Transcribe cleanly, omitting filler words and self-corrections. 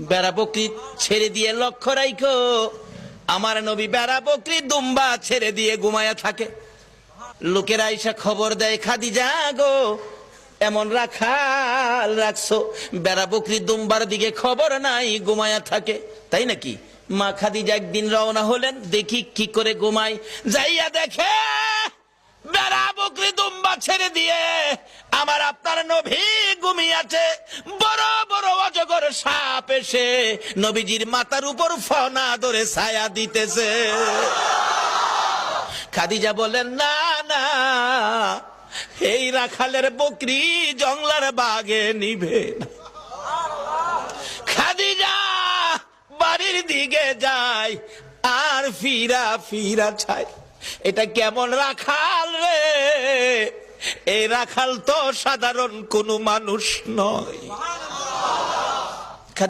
বেড়া বকরি ছেড়ে দিয়ে লক্ষ্য রাখো, আমার নবী বেড়া বকরি দুম্বা ছেড়ে দিয়ে ঘুমায়া থাকে। লোকেরা এসে খবর দেয়, খাদিজা গো, এমন রাখাল রাখছো, বেড়া বকরি দুম্বার দিকে খবর নাই, ঘুমায়া থাকে। তাই নাকি? মা খাদিজা একদিন রওনা হলেন, দেখি কি করে ঘুমাই। যাইয়া দেখে বেড়া বকরি দুম্বা ছেড়ে দিয়ে আমার আপনার নবী ঘুমিয়েছে। বড় বড় অজগর সাপ এসে নবীজির মাথার উপর ফনা ধরে ছায়া দিতেছে। খাদিজা বলেন, না না, এই রাখালের বকরি জংলার বাগে নিবে না। খাদিজা বাড়ির দিকে যায় আর ফিরা ফিরা চায়, এটা কেমন রাখাল রে? এই রাখাল তো সাধারণ কোনো মানুষ নয়।